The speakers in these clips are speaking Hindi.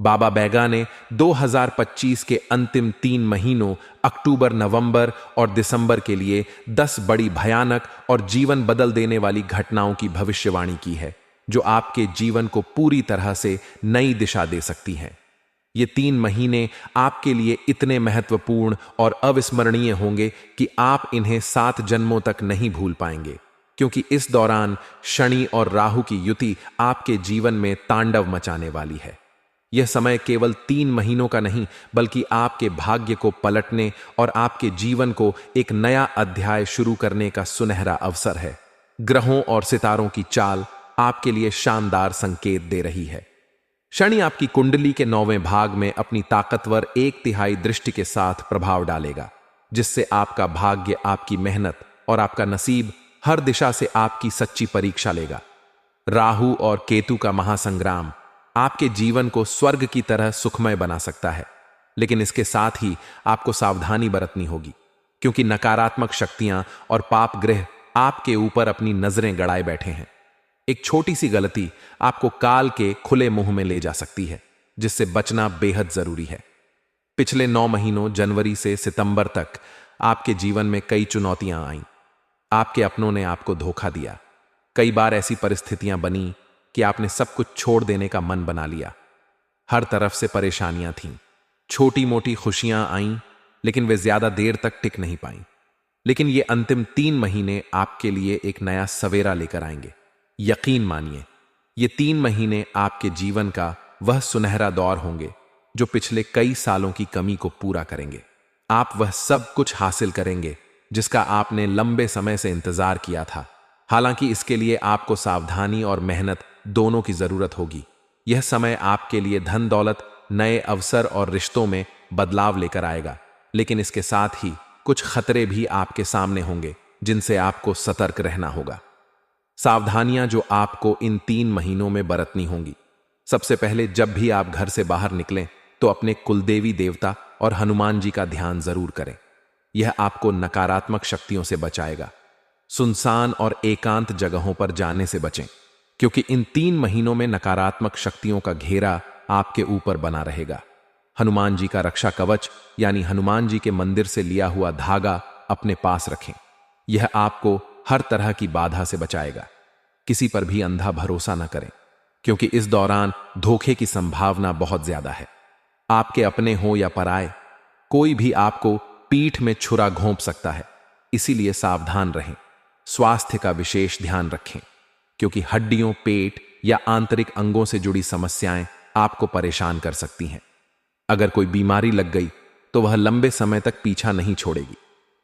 बाबा बैगा ने 2025 के अंतिम 3 महीनों अक्टूबर, नवंबर और दिसंबर के लिए 10 बड़ी भयानक और जीवन बदल देने वाली घटनाओं की भविष्यवाणी की है, जो आपके जीवन को पूरी तरह से नई दिशा दे सकती हैं। ये 3 महीने आपके लिए इतने महत्वपूर्ण और अविस्मरणीय होंगे कि आप इन्हें 7 जन्मों तक नहीं भूल पाएंगे, क्योंकि इस दौरान शनि और राहु की युति आपके जीवन में तांडव मचाने वाली है। यह समय केवल 3 महीनों का नहीं, बल्कि आपके भाग्य को पलटने और आपके जीवन को एक नया अध्याय शुरू करने का सुनहरा अवसर है। ग्रहों और सितारों की चाल आपके लिए शानदार संकेत दे रही है। शनि आपकी कुंडली के 9वें भाग में अपनी ताकतवर 1/3 दृष्टि के साथ प्रभाव डालेगा, जिससे आपका भाग्य, आपकी मेहनत और आपका नसीब हर दिशा से आपकी सच्ची परीक्षा लेगा। राहु और केतु का महासंग्राम आपके जीवन को स्वर्ग की तरह सुखमय बना सकता है, लेकिन इसके साथ ही आपको सावधानी बरतनी होगी, क्योंकि नकारात्मक शक्तियां और पाप ग्रह आपके ऊपर अपनी नजरें गड़ाए बैठे हैं। एक छोटी सी गलती आपको काल के खुले मुंह में ले जा सकती है, जिससे बचना बेहद जरूरी है। पिछले 9 महीनों जनवरी से सितंबर तक आपके जीवन में कई चुनौतियां आईं। आपके अपनों ने आपको धोखा दिया। कई बार ऐसी परिस्थितियां बनी कि आपने सब कुछ छोड़ देने का मन बना लिया। हर तरफ से परेशानियां थीं। छोटी मोटी खुशियां आईं, लेकिन वे ज्यादा देर तक टिक नहीं पाईं। लेकिन ये अंतिम 3 महीने आपके लिए एक नया सवेरा लेकर आएंगे। यकीन मानिए, ये 3 महीने आपके जीवन का वह सुनहरा दौर होंगे जो पिछले कई सालों की कमी को पूरा करेंगे। आप वह सब कुछ हासिल करेंगे जिसका आपने लंबे समय से इंतजार किया था। हालांकि इसके लिए आपको सावधानी और मेहनत दोनों की जरूरत होगी। यह समय आपके लिए धन दौलत, नए अवसर और रिश्तों में बदलाव लेकर आएगा, लेकिन इसके साथ ही कुछ खतरे भी आपके सामने होंगे जिनसे आपको सतर्क रहना होगा। सावधानियां जो आपको इन 3 महीनों में बरतनी होंगी। सबसे पहले, जब भी आप घर से बाहर निकलें तो अपने कुलदेवी देवता और हनुमान जी का ध्यान जरूर करें। यह आपको नकारात्मक शक्तियों से बचाएगा। सुनसान और एकांत जगहों पर जाने से बचें, क्योंकि इन 3 महीनों में नकारात्मक शक्तियों का घेरा आपके ऊपर बना रहेगा। हनुमान जी का रक्षा कवच यानी हनुमान जी के मंदिर से लिया हुआ धागा अपने पास रखें। यह आपको हर तरह की बाधा से बचाएगा। किसी पर भी अंधा भरोसा न करें, क्योंकि इस दौरान धोखे की संभावना बहुत ज्यादा है। आपके अपने हो या पराए, कोई भी आपको पीठ में छुरा घोंप सकता है। इसीलिए सावधान रहें। स्वास्थ्य का विशेष ध्यान रखें, क्योंकि हड्डियों, पेट या आंतरिक अंगों से जुड़ी समस्याएं आपको परेशान कर सकती हैं। अगर कोई बीमारी लग गई तो वह लंबे समय तक पीछा नहीं छोड़ेगी।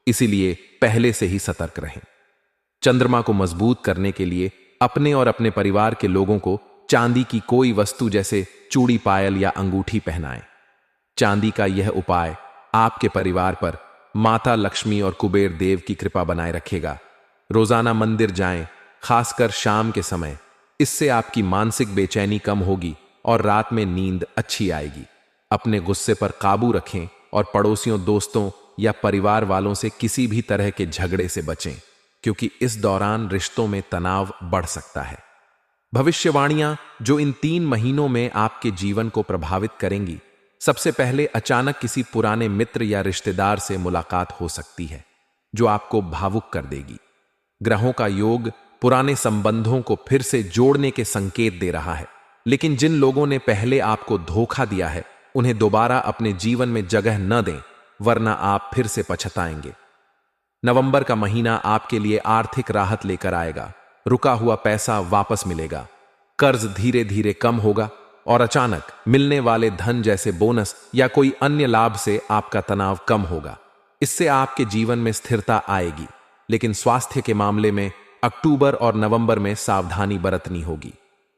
इसीलिए पहले से ही सतर्क रहें। चंद्रमा को मजबूत करने के लिए अपने और अपने परिवार के लोगों को चांदी की कोई वस्तु जैसे चूड़ी, पायल या अंगूठी पहनाएं। चांदी का यह उपाय आपके परिवार पर माता लक्ष्मी और कुबेर देव की कृपा बनाए रखेगा। रोजाना मंदिर जाएं, खासकर शाम के समय। इससे आपकी मानसिक बेचैनी कम होगी और रात में नींद अच्छी आएगी। अपने गुस्से पर काबू रखें और पड़ोसियों, दोस्तों या परिवार वालों से किसी भी तरह के झगड़े से बचें, क्योंकि इस दौरान रिश्तों में तनाव बढ़ सकता है। भविष्यवाणियां जो इन 3 महीनों में आपके जीवन को प्रभावित करेंगी। सबसे पहले, अचानक किसी पुराने मित्र या रिश्तेदार से मुलाकात हो सकती है, जो आपको भावुक कर देगी। ग्रहों का योग पुराने संबंधों को फिर से जोड़ने के संकेत दे रहा है, लेकिन जिन लोगों ने पहले आपको धोखा दिया है, उन्हें दोबारा अपने जीवन में जगह न दें, वरना आप फिर से पछताएंगे। नवंबर का महीना आपके लिए आर्थिक राहत लेकर आएगा। रुका हुआ पैसा वापस मिलेगा, कर्ज धीरे धीरे कम होगा और अचानक मिलने वाले धन जैसे बोनस या कोई अन्य लाभ से आपका तनाव कम होगा। इससे आपके जीवन में स्थिरता आएगी। लेकिन स्वास्थ्य के मामले में अक्टूबर और नवंबर में सावधानी बरतनी होगी,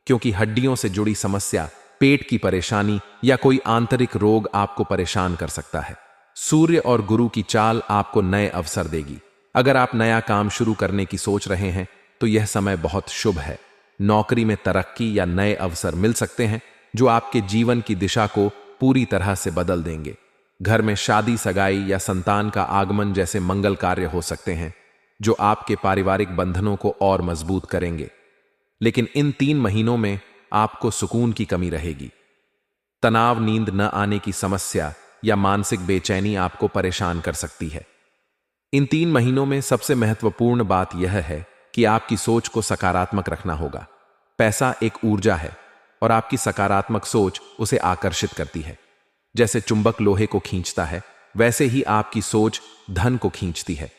क्योंकि हड्डियों से जुड़ी समस्या, पेट की परेशानी या कोई आंतरिक रोग आपको परेशान कर सकता है। सूर्य और गुरु की चाल आपको नए अवसर देगी। अगर आप नया काम शुरू करने की सोच रहे हैं तो यह समय बहुत शुभ है। नौकरी में तरक्की या नए अवसर मिल सकते हैं जो आपके जीवन की दिशा को पूरी तरह से बदल देंगे। घर में शादी, सगाई या संतान का आगमन जैसे मंगल कार्य हो सकते हैं, जो आपके पारिवारिक बंधनों को और मजबूत करेंगे। लेकिन इन 3 महीनों में आपको सुकून की कमी रहेगी। तनाव, नींद न आने की समस्या या मानसिक बेचैनी आपको परेशान कर सकती है। इन 3 महीनों में सबसे महत्वपूर्ण बात यह है कि आपकी सोच को सकारात्मक रखना होगा। पैसा एक ऊर्जा है और आपकी सकारात्मक सोच उसे आकर्षित करती है। जैसे चुंबक लोहे को खींचता है, वैसे ही आपकी सोच धन को खींचती है।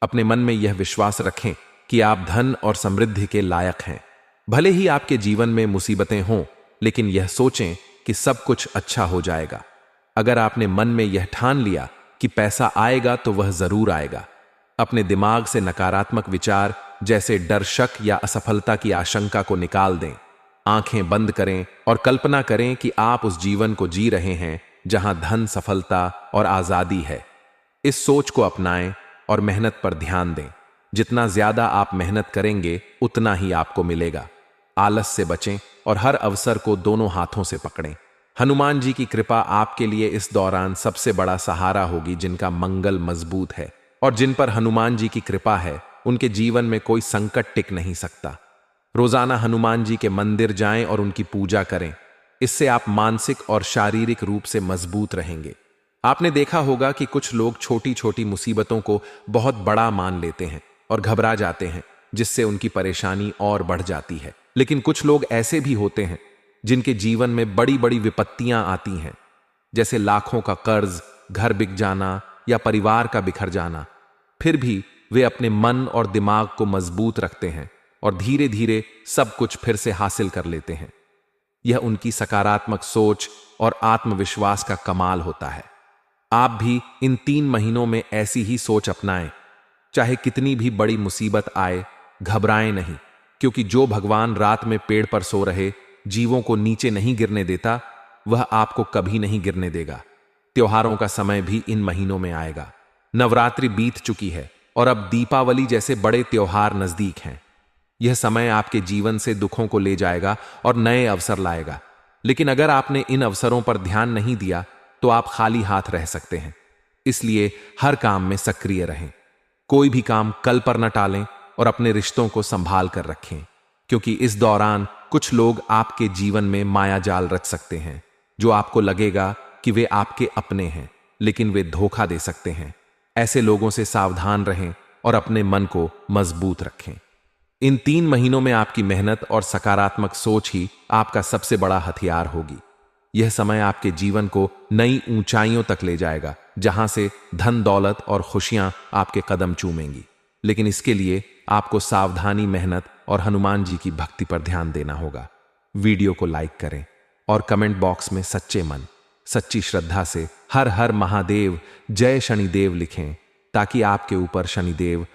अपने मन में यह विश्वास रखें कि आप धन और समृद्धि के लायक हैं। भले ही आपके जीवन में मुसीबतें हों, लेकिन यह सोचें कि सब कुछ अच्छा हो जाएगा। अगर आपने मन में यह ठान लिया कि पैसा आएगा तो वह जरूर आएगा। अपने दिमाग से नकारात्मक विचार जैसे डर, शक या असफलता की आशंका को निकाल दें। आंखें बंद करें और कल्पना करें कि आप उस जीवन को जी रहे हैं जहां धन, सफलता और आजादी है। इस सोच को अपनाएं और मेहनत पर ध्यान दें। जितना ज्यादा आप मेहनत करेंगे, उतना ही आपको मिलेगा। आलस से बचें और हर अवसर को दोनों हाथों से पकड़ें। हनुमान जी की कृपा आपके लिए इस दौरान सबसे बड़ा सहारा होगी। जिनका मंगल मजबूत है और जिन पर हनुमान जी की कृपा है, उनके जीवन में कोई संकट टिक नहीं सकता। रोजाना हनुमान जी के मंदिर जाएं और उनकी पूजा करें। इससे आप मानसिक और शारीरिक रूप से मजबूत रहेंगे। आपने देखा होगा कि कुछ लोग छोटी छोटी मुसीबतों को बहुत बड़ा मान लेते हैं और घबरा जाते हैं, जिससे उनकी परेशानी और बढ़ जाती है। लेकिन कुछ लोग ऐसे भी होते हैं जिनके जीवन में बड़ी बड़ी विपत्तियां आती हैं, जैसे लाखों का कर्ज, घर बिक जाना या परिवार का बिखर जाना। फिर भी वे अपने मन और दिमाग को मजबूत रखते हैं और धीरे धीरे सब कुछ फिर से हासिल कर लेते हैं। यह उनकी सकारात्मक सोच और आत्मविश्वास का कमाल होता है। आप भी इन 3 महीनों में ऐसी ही सोच अपनाएं। चाहे कितनी भी बड़ी मुसीबत आए, घबराएं नहीं, क्योंकि जो भगवान रात में पेड़ पर सो रहे जीवों को नीचे नहीं गिरने देता, वह आपको कभी नहीं गिरने देगा। त्योहारों का समय भी इन महीनों में आएगा। नवरात्रि बीत चुकी है और अब दीपावली जैसे बड़े त्योहार नजदीक हैं। यह समय आपके जीवन से दुखों को ले जाएगा और नए अवसर लाएगा। लेकिन अगर आपने इन अवसरों पर ध्यान नहीं दिया तो आप खाली हाथ रह सकते हैं। इसलिए हर काम में सक्रिय रहें। कोई भी काम कल पर न टालें और अपने रिश्तों को संभाल कर रखें, क्योंकि इस दौरान कुछ लोग आपके जीवन में माया जाल रच सकते हैं। जो आपको लगेगा कि वे आपके अपने हैं, लेकिन वे धोखा दे सकते हैं। ऐसे लोगों से सावधान रहें और अपने मन को मजबूत रखें। इन 3 महीनों में आपकी मेहनत और सकारात्मक सोच ही आपका सबसे बड़ा हथियार होगी। यह समय आपके जीवन को नई ऊंचाइयों तक ले जाएगा, जहां से धन, दौलत और खुशियां आपके कदम चूमेंगी। लेकिन इसके लिए आपको सावधानी, मेहनत और हनुमान जी की भक्ति पर ध्यान देना होगा। वीडियो को लाइक करें और कमेंट बॉक्स में सच्चे मन, सच्ची श्रद्धा से हर हर महादेव, जय शनिदेव लिखें, ताकि आपके ऊपर शनिदेव